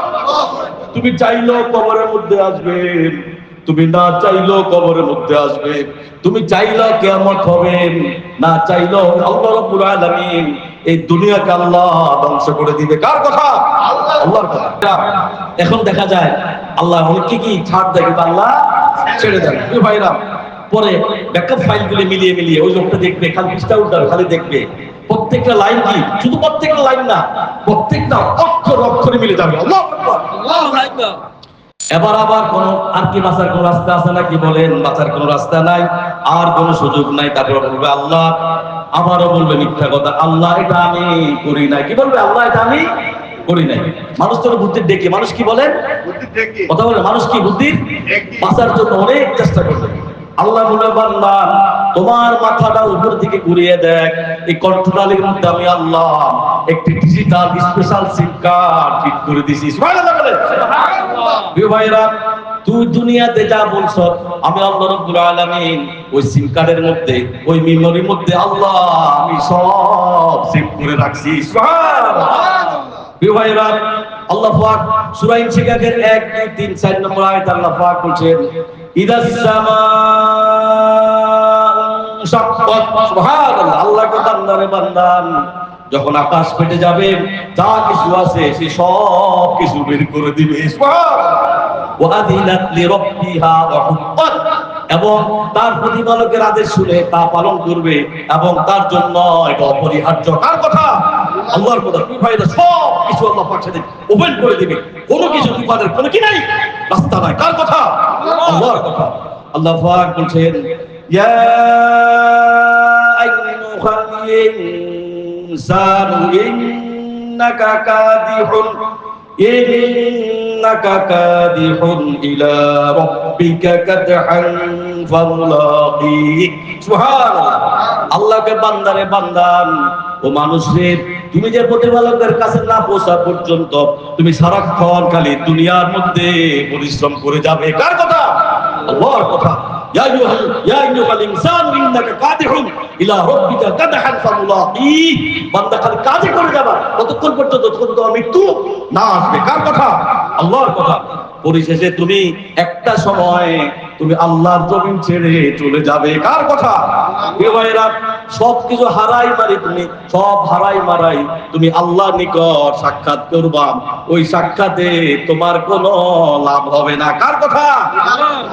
তুমি চাইলেও কবরের মধ্যে আসবে, তুমি না চাইলেও কবরের মধ্যে আসবে। তুমি চাইলেও কিয়ামত হবে, না চাইলেও আল্লাহ রাব্বুল আলামিন এই দুনিয়াকে আল্লাহ ধ্বংস করে দিবে। কার কথা? আল্লাহর কথা। এখন দেখা যায় আল্লাহ অনেককে কি ছাড় দেয়, কিন্তু আল্লাহ ছেড়ে দেয়। প্রিয় ভাইরা, পরে ব্যাকআপ ফাইলগুলো মিলিয়ে ওই লোকটা দেখবে, খালি পৃষ্ঠা উল্টাবে, খালি দেখবে প্রত্যেকটা লাইন কি, শুধু প্রত্যেকটা লাইন না, প্রত্যেকটা অক্ষরে মিলে যাবে। আল্লাহু আকবার, আল্লাহু আকবার। এবার আবার কোন আর কি বাঁচার কোন রাস্তা আছে নাকি? বলেন, বাঁচার কোন রাস্তা নাই, আর কোন সুযোগ নাই। তারপর বলবে আল্লাহ, আবারও বলবে মিথ্যা কথা, আল্লাহ এটা আমি করি নাই। কি বলবে? আল্লাহ এটা আমি করি নাই। মানুষ তো বুদ্ধির ডেকে, মানুষ কি বলেন? কথা বলে মানুষ কি বুদ্ধির বাঁচার জন্য অনেক চেষ্টা করবে। আল্লাহ বলে, বান্দা তোমার মাথাটা উপর দিকে ঘুরিয়ে দেখ, এই কণ্ঠনালীর মধ্যে আমি আল্লাহ একটি digital special SIM card fit করে দিয়েছি। সুবহানাল্লাহ বলে। প্রিয় ভাইরা, তুই দুনিয়াতে যা বলছ, আমি আল্লাহ রাব্বুল আলামিন ওই সিম কার্ডের মধ্যে, ওই মেমোরির মধ্যে আল্লাহ আমি সব সেভ করে রাখছি। সুবহানাল্লাহ। প্রিয় ভাইরা, আল্লাহ পাক সূরা ইনশিকাকের 1, 2, 3, 4 নম্বর আয়াতে আল্লাহ পাক বলেন, ইদাস সামাউ শাক্কাত। সুবহানাল্লাহ। আল্লাহকে বান্দারে বান্দান, যখন আকাশ ফেটে যাবে, যা কিছু আছে সে সব কিছু বের করে দিবে। সুবহানাল্লাহ। ওয়া আযিনাত লিরাব্বিহা ওয়া হুক্কাত, এবং তার প্রতিপালকের আদেশ শুনে তা পালন করবে, এবং তার জন্য এটা অপরিহার্য। কার কথা? আল্লাহর কথা। কি ভাইরা, সব কিছু আল্লাহ পাক সাথে ওপেন করে দিবে, কোনো কিছু বিপদের কোনো কি নাই, রাস্তা নাই। কার কথা? আল্লাহর কথা। আল্লাহ পাক বলছেন, ইয়া আইয়ুহাল ইনসানু ইন্নাকা কাদিহুন ইলা রাব্বিকা কাদহান ফামুলাকীহ। সুবহানাল্লাহ। আল্লাহকে বান্দারে বান্দান, ও মানুষের, তুমি যে প্রতিপালকের কাছে না পৌঁছা পর্যন্ত তুমি সারাক্ষণ খালি দুনিয়ার মধ্যে পরিশ্রম করে যাবে। কার কথা? আল্লাহর কথা। ইয়া আইয়ুহাল ইনসানু ইন্নাকা কাদিহুন ইলা রাব্বিকা কাদহান ফামুলাকীহ। বান্দা খালি কাজই করে যাবা ততক্ষণ পর্যন্ত, যতক্ষণ তোমার মৃত্যু না আসবে। কার কথা? আল্লাহর কথা। পরিশেষে তুমি একটা সময় তুমি আল্লাহর জমিন ছেড়ে চলে যাবে। কার কথা? প্রিয় ভাইরা, সবকিছু হারাই মারি, তুমি সব হারাই মারাই তুমি আল্লাহর নিকট সাক্ষাৎ করবা, ওই সাক্ষাতে তোমার কোনো লাভ হবে না। কার কথা?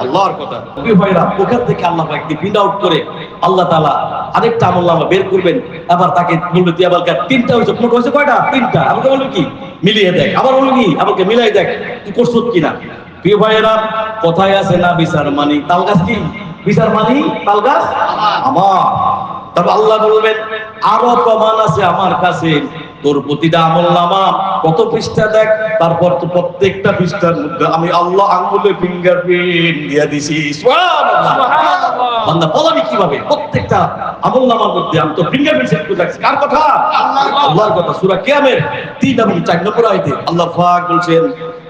আল্লাহর কথা। প্রিয় ভাইরা, ওখান থেকে আল্লাহ একটি প্রিন্ট আউট করে আল্লাহ তাআলা আরেকটা আমলনামা বের করবেন। আবার তাকে বলবে, তুই আবার তিনটা হয়েছে, মোট হয়েছে কয়টা? তিনটা। আমাকে বলবে কি? মিলিয়ে দেখ। আবার বলবে কি? আমাকে মিলাই দেখ তুই করছিস কিনা। প্রিয় ভাইয়েরা, কথায় আছে না, বিচার মানি তাল গাছ কি? বিচার মানি তাল গাছ আমার। তারপর আল্লাহ বলবেন, আরো প্রমাণ আছে আমার কাছে, তোর প্রতিটা আমলনামা কত পৃষ্ঠা দেখ, তারপর তো প্রত্যেকটা পৃষ্ঠার মধ্যে আমি আল্লাহ আঙ্গুলে ফিঙ্গারপ্রিন্ট দিয়ে দিছি। সুবহানাল্লাহ। বান্দা বলবি কিভাবে? প্রত্যেকটা আমলনামার মধ্যে আমি তো ফিঙ্গারপ্রিন্ট সেট করে রাখছি। কার কথা? আল্লাহর কথা। সূরা কিয়ামের 3 এবং 4 নম্বর আয়াতে আল্লাহ পাক বলেন,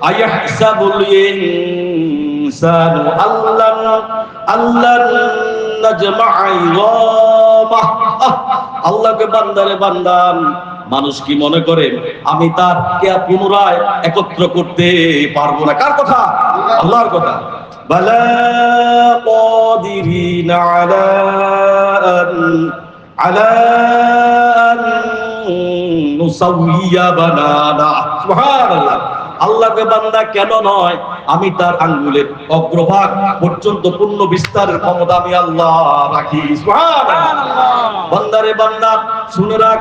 আয়াহসাবুল ইনসানু আল্লান নাজমা'a ইযামাহ। আল্লাহকে বান্দারে বান্দান, মানুষ কি মনে করে আমি তার কে পুনরায় একত্র করতে পারবো না? কার কথা? আল্লাহর কথা। বালা কাদিরিনা আলা আন নুসাউইয়া বানানা। সুবহানাল্লাহ। আল্লাহকে বান্দা কেন নয়, আমি তার আঙ্গুলের অগ্রভাগ পর্যন্ত পূর্ণ বিস্তারের ক্ষমতা আমি আল্লাহ রাখি। সুবহানাল্লাহ। বান্দারে বান্দা শুনে রাখ,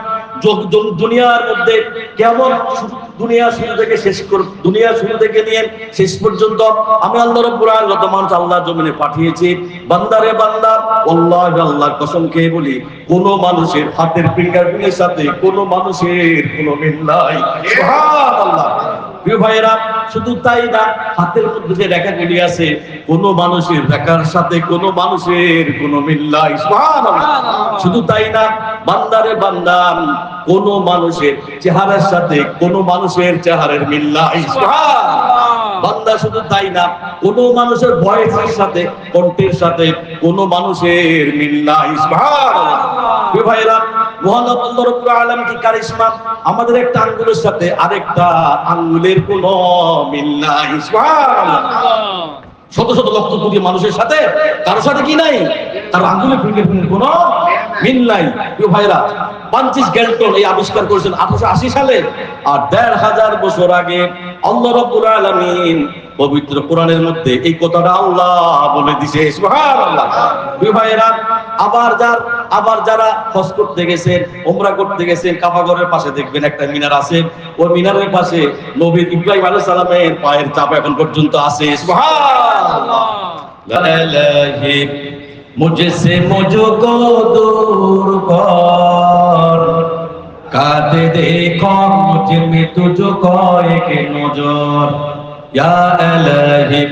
দুনিয়ার মধ্যে কেমন দুনিয়া শুরু থেকে দুনিয়া শুরু থেকে নিয়ে শেষ পর্যন্ত আমি আল্লাহ রাব্বুল আলামিন যত মানুষ আল্লাহ জমিনে পাঠিয়েছি, বান্দারে বান্দা আল্লাহর কসম খেয়ে বলি, কোন মানুষের হাতের ফিঙ্গারপ্রিন্টের সাথে কোন মানুষের কোনো মিল নাই। সুবহানাল্লাহ। প্রিয় ভাইরা, শুধু তাই না, হাতের মধ্যে যে রেখাগুলি আছে কোন মানুষের রেখার সাথে কোন মানুষের কোনো মিল নাই। সুবহানাল্লাহ। শুধু তাই না, বান্দারে বান্দা কোন মানুষের চেহারার সাথে কোন মানুষের চেহারার মিল নাই। সুবহানাল্লাহ। বান্দা শুধু তাই না, কোন মানুষের ভয়েসের সাথে কণ্ঠের সাথে কোন মানুষের মিল নাই। সুবহানাল্লাহ। প্রিয় ভাইরা, মহান আল্লাহ রাব্বুল আলামিন কি কারিশমা, আমাদের একটা আঙ্গুলের সাথে আরেকটা আঙ্গুলের কোনো মিল নাই। সুবহানাল্লাহ। শত শত লক্ষ কোটি মানুষের সাথে কারো সাথে কি নাই, কারো আঙ্গুলের ফিঙ্গারপ্রিন্টের কোনো মিল নাই। প্রিয় ভাইরা, ফ্রান্সিস গ্যালটন এই আবিষ্কার করেছেন 1880 সালে, আর 1500 বছর আগে আল্লাহ রাব্বুল আলামিন পবিত্র কোরআনের মধ্যে এই কথাটা আল্লাহ বলে দিয়েছে। সুবহানাল্লাহ। প্রিয় ভাইরা, আবার যারা হজ করতে গেছেন, উমরা করতে গেছেন, কাবা ঘরের পাশে দেখবেন একটা মিনার আছে, ওই মিনারের পাশে নবী ইব্রাহিম আলাইহিস সালামের পায়ের ছাপ এখন পর্যন্ত আছে। সুবহানাল্লাহ। লা ইলাহি মুঝসে মুঝকো দূর কর, কাতে দেখো মুঝ মে তুঝকো এক নজর, ইয়া ইলাহি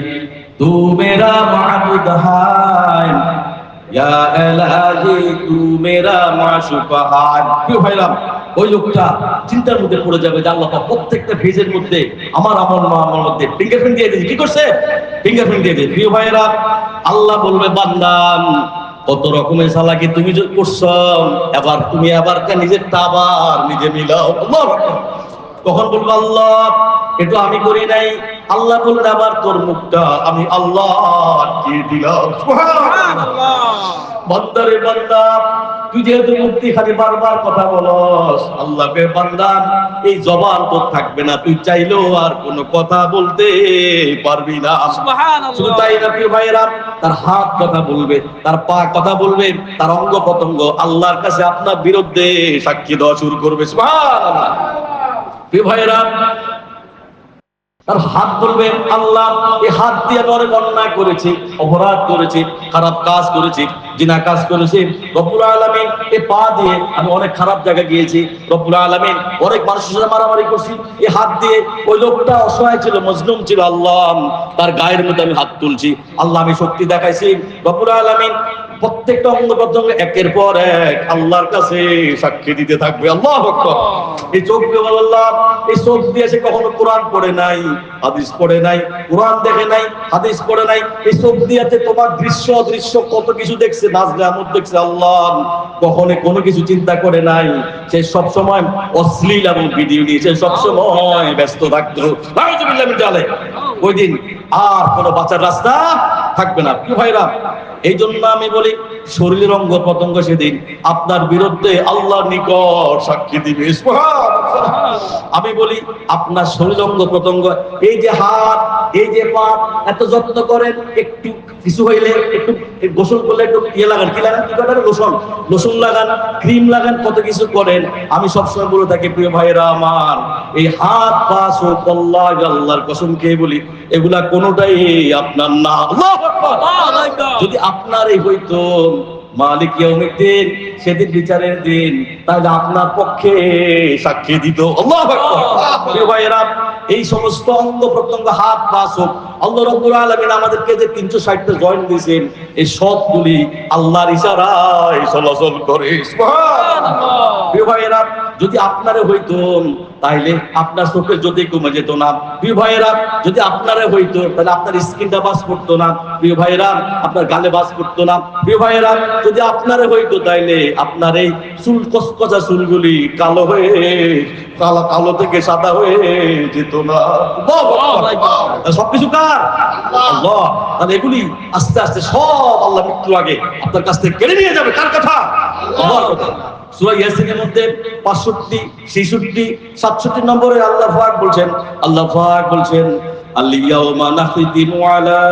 তু মেরা মাবুদ হায়, ইয়া ইলাহি তু মেরা মাশুক হায়। প্রিয় ভাইরা, ওই লোকটা চিন্তার মধ্যে পড়ে যাবে যে আল্লাহ প্রত্যেকটা পেজের মধ্যে আমার মধ্যে ফিঙ্গারপ্রিন্ট দিয়ে দিয়েছে। কি করছে? ফিঙ্গারপ্রিন্ট দিয়ে দিয়েছে। প্রিয় ভাইরা, আল্লাহ বলবে, বান্দা কত রকমের চালাকি তুমি করছো, এবার তুমি নিজেরটা আবার নিজে মিলাও। তখন বলবো, আল্লাহ এটা আমি করি নাই। আল্লাহ বললেন, আবার তোর মুখটা আমি আল্লাহ দিয়ে দিলাম। সুবহানাল্লাহ। বান্দারে বান্দা, তুই যেহেতু মুক্তি খালি বারবার কথা বলস, আল্লাহকে বান্দা এই জবান তোর থাকবে না, তুই চাইলেও আর কোনো কথা বলতে পারবি না। সুবহানাল্লাহ। শুধু তাই না প্রিয় ভাইরা, তার হাত কথা বলবে, তার পা কথা বলবে, তার অঙ্গ প্রত্যঙ্গ আল্লাহর কাছে আপনার বিরুদ্ধে সাক্ষী দেওয়া শুরু করবে। সুবহানাল্লাহ। প্রিয় ভাইরা, তার হাত বলবে, আল্লাহ এই হাত দিয়ে আমি অনেক অন্যায় করেছি, অপরাধ করেছি, খারাপ কাজ করেছি, জিনা কাজ করেছি। রব্বুল আলামিন এই পা দিয়ে আমি অনেক খারাপ জায়গায় গিয়েছি। রব্বুল আলামিন অনেক মানুষের সাথে মারামারি করছি। এই হাত দিয়ে ওই লোকটা অসহায় ছিল, মজলুম ছিল, আল্লাহ তার গায়ের মধ্যে আমি হাত তুলছি। আল্লাহ আমি শক্তি দেখাইছি। রব্বুল আলামিন প্রত্যেকটা অঙ্গ প্রত্যঙ্গ একের পর এক আল্লাহর কাছে সাক্ষী দিতে থাকবে। আল্লাহু আকবার। এই চোখ দিয়ে আল্লাহ, এই চোখ দিয়ে সে কখনো কোরআন পড়ে নাই, হাদিস পড়ে নাই, কোরআন দেখে নাই, হাদিস পড়ে নাই। এই চোখ দিয়ে তোমার দৃশ্য কত কিছু দেখছে, নাজরামত দেখছে, আল্লাহ কখনো কোনো কিছু চিন্তা করে নাই। সে সব সময় অশ্লীল এবং ভিডিও নিয়ে সে সব সময় ব্যস্ত থাকতো। নাউযুবিল্লাহ মিন যালিক। ওই দিন আর কোনো বাঁচার রাস্তা থাকবে না। কি ভাইরা, এই জন্য আমি বলি, শরীরের অঙ্গ প্রত্যঙ্গ সেদিন আপনার বিরুদ্ধে আল্লাহর নিকট সাক্ষী দিবে। আমি বলি, আপনার শরীর অঙ্গ প্রত্যঙ্গ, এই যে হাত, এই যে পা, এত যত্ন করেন, একটু কিছু হইলে একটু গোসল করলে একটু লাগান, কি লাগান, কি করেন, লোশন লাগান, ক্রিম লাগান, কত কিছু করেন। আমি সবসময় বলে থাকি, প্রিয় ভাইরা আমার, এই হাত পা চোখ আল্লাহর কসম খেয়ে বলি, এগুলা কোনোটাই আপনার না। আল্লাহু আকবার। যদি আপনার এই হইতো মালিক ইয়াউমিদ্দিন, সেদিন বিচারের দিন, তাহলে আপনার পক্ষে সাক্ষী দিত। আল্লাহু আকবার। প্রিয় ভাইরা, এই সমস্ত অঙ্গ প্রত্যঙ্গ, হাত পা চোখ, আল্লাহ রাব্বুল আলামিন আমাদেরকে যে 360টা জয়েন্ট দিয়েছেন, এই সবগুলি আল্লাহর ইশারায় চলাচল করে। সুবহানাল্লাহ। প্রিয় ভাইরা, যদি আপনারে হইতো তাহলে আপনার চোখের যদি কমে যেত না। প্রিয় ভাইরা, যদি আপনারে হইতো তাহলে আপনার স্কিনটা বাস করতো না। প্রিয় ভাইরা, আপনার গালে বাস করতো না। প্রিয় ভাইরা, যদি আপনারে হইতো তাইলে আপনার এই চুল, কচকচা চুলগুলি কালো হয়ে কালো থেকে সাদা হয়ে যেত না। সবকিছু কার? আল্লাহ। তাহলে এগুলি আস্তে আস্তে সব আল্লাহ মৃত্যুর আগে আপনার কাছ থেকে কেড়ে নিয়ে যাবে। কার কথা? আল্লাহর কথা। সূরা ইয়াসিনের মধ্যে 65, 66, 67 নম্বরে আল্লাহ পাক বলছেন আল-ইয়াওমা নাখতিমু আলা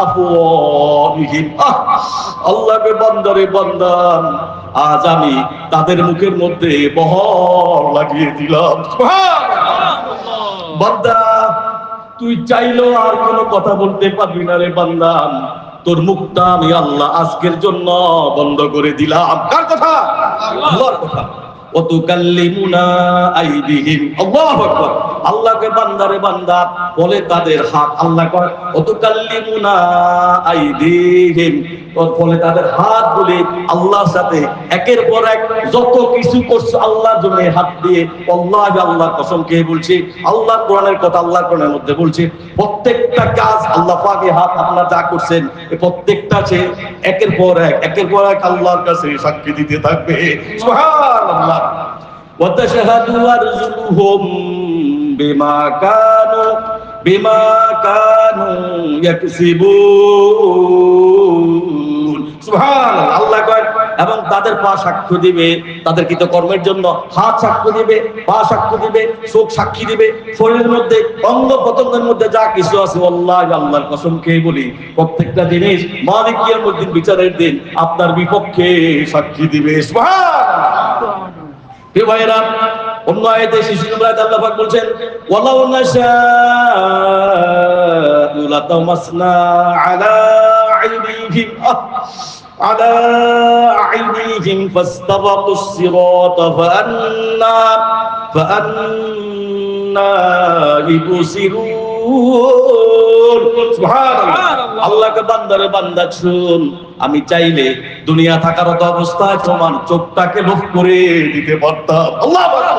আফওয়াহিহিম। আল্লাহকে বান্দারে বান্দান, আজ আমি তাদের মুখের মধ্যে মোহর লাগিয়ে দিলাম। সুবহানাল্লাহ। বান্দা তুই চাইলেও আর কোনো কথা বলতে পারবি না রে বান্দা, তোর মুখটা আমি আল্লাহ আজকের জন্য বন্ধ করে দিলাম। কার কথা? আল্লাহর কথা। ওয়াতুকাল্লিমুনা আইদিহিম। আল্লাহু আকবার। আল্লাহকে বান্দারে বান্দা বলে তাদের হাত, আল্লাহ কয় ওয়াতুকাল্লিমুনা আইদিহিম, বলে তাদের হাত বলে আল্লাহর সাথে একের পর এক যত কিছু করছে আল্লাহর জন্য হাত দিয়ে আল্লাহকে আল্লাহর কসম খেয়ে বলছি, আল্লাহ কোরআনের কথা আল্লাহ কোরআনের মধ্যে বলছে প্রত্যেকটা কাজ আল্লাহ পাকের হাত আপনারা যা করছেন এই প্রত্যেকটা সে একের পর এক আল্লাহর কাছে সাক্ষী দিতে থাকবে। সুবহানাল্লাহ। ওয়া তাশহাদু আরজুলুহুম বিমা কানু ইয়াকসিবুন। সুবহানাল্লাহ। আল্লাহ কয় এবং তাদের পা সাক্ষ্য দিবে তাদের কৃতকর্মের জন্য, হাত সাক্ষ্য দিবে, পা সাক্ষ্য দিবে, চোখ সাক্ষী দিবে, শরীরের মধ্যে অঙ্গ প্রত্যঙ্গের মধ্যে যা কিছু আছে আল্লাহর কসম খেয়ে বলি প্রত্যেকটা জিনিস মালিক কিয়ামত দিন বিচারের দিন আপনার বিপক্ষে সাক্ষী দিবে। সুবহানাল্লাহ। হে ভাইরা, অন্য আয়াতে 66 নম্বর আয়াতে আল্লাহ পাক বলছেন ওয়ালাউ নাশাউ লাতামাসনা আলা আইনিহিম ফাস্তাবাকুস সিরাতা ফাআন্না ইবসিরুন। সুবহানাল্লাহ। আল্লাহকে বান্দারে বান্দা শুন, আমি চাইলে দুনিয়া থাকার অবস্থায় তোমার চোখটাকে লোভ করে দিতে পারতাম। আল্লাহু আকবার।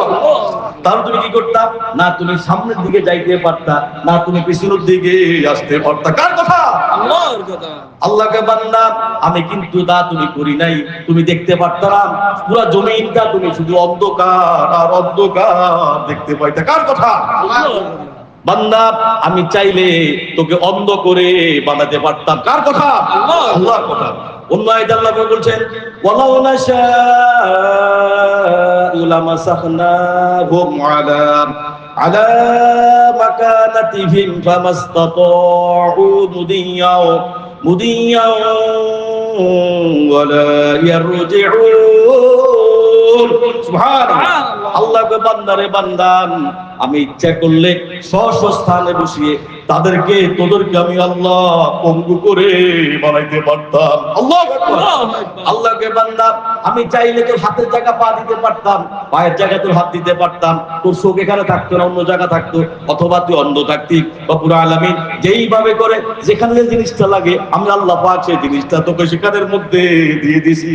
তাহলে তুমি কি করতা? না তুমি সামনের দিকে যাইতে পারতা, না তুমি পিছনের দিকে আসতে পারতা। কার কথা? আল্লাহর কথা। আল্লাহকে বান্দা আমি কিন্তু তা তুমি করি নাই, তুমি দেখতে পারতা না পুরো জমিনটা, তুমি শুধু অন্ধকার আর অন্ধকার দেখতে পাইতা। কার কথা? আল্লাহর কথা। বান্দা আমি চাইলে তোকে অন্ধ করে বানাতে পারতাম। কার কথা? আল্লাহর কথা। অন্য আয়াতে আল্লাহ বলছেন ওয়ালাউ নাশাউ লামাসাখনাহুম আলা মাকানাতিহিম ফামাসতাতাউ মুদিয়াও ওয়ালা ইয়ারজিউন। সুবহানাল্লাহ। আল্লাহকে বান্দারে বান্দান আমি ইচ্ছা করলে স্থানে বসিয়ে তোদেরকে আমি আল্লাহ পঙ্গু করে বানাইতে পারতাম। আল্লাহু আকবার। আল্লাহকে বান্দা আমি চাইলে তোর হাতের জায়গা পা দিতে পারতাম, পায়ের জায়গা তোর হাত দিতে পারতাম, তোর চোখ এখানে থাকতো না অন্য জায়গা থাকতো, অথবা তুই অন্ধ থাকতি, বা পুরো আলামিন যেইভাবে করে যেখানে যে জিনিসটা লাগে আমি আল্লাহ পাক সেই জিনিসটা তোকে সেখানের মধ্যে দিয়ে দিয়েছি।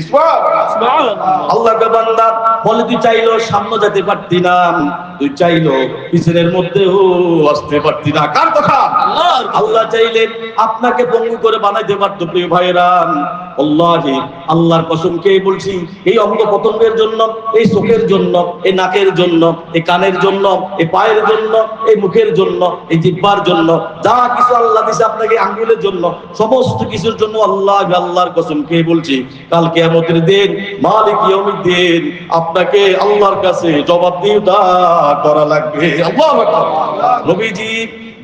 আল্লাহকে বান্দা বলে তুই চাইলেও সামনে যেতে পারতি না, তুই চাইলেও পিছনের মধ্যেও আসতে পারতি না। কার কথা? আল্লাহ চাইলে আপনাকে পঙ্গু করে বানাইতে পারতো। প্রিয় ভাইরা, আল্লাহি আল্লাহর কসম খেয়ে বলছি এই অঙ্গ প্রত্যঙ্গের জন্য, এই চোখের জন্য, এই নাকের জন্য, এই কানের জন্য, এই পায়ের জন্য, এই মুখের জন্য, এই জিহ্বার জন্য, যা কিছু আল্লাহ দিয়েছে আপনাকে আঙ্গুলের জন্য, সমস্ত কিছুর জন্য আল্লাহর কসম খেয়ে বলছি কাল কিয়ামতের দিন মালিক ইয়াউমিদ্দিন আপনাকে আল্লাহর কাছে জবাবদিহিতা করা লাগবে। আল্লাহু আকবার। নবীজি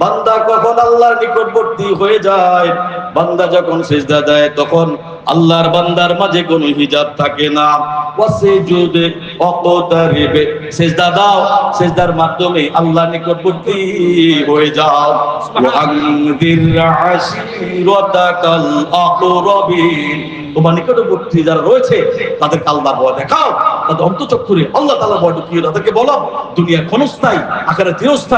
বান্দা কখন আল্লাহর নিকটবর্তী হয়ে যায়, বান্দা যখন সিজদা দেয় তখন আল্লাহর বান্দার মাঝে কোনো হিজাব থাকে না। ওয়াসজুদে ওয়াকতারিবে, সিজদা দাও, সিজদার মাধ্যমে আল্লাহর নিকটবর্তী হয়ে যাও। ওয়া আনদির আশিরাতাকাল আকরাবিন, তোমার নিকটবর্তী যারা রয়েছে তাদের আল্লাহর ভয় দেখাও, তাদের অন্তঃচক্ষুরে আল্লাহ তাআলার ভয় ঢুকিয়ে তাদেরকে বলো দুনিয়া ক্ষণস্থায়ী, আখিরাত চিরস্থায়ী।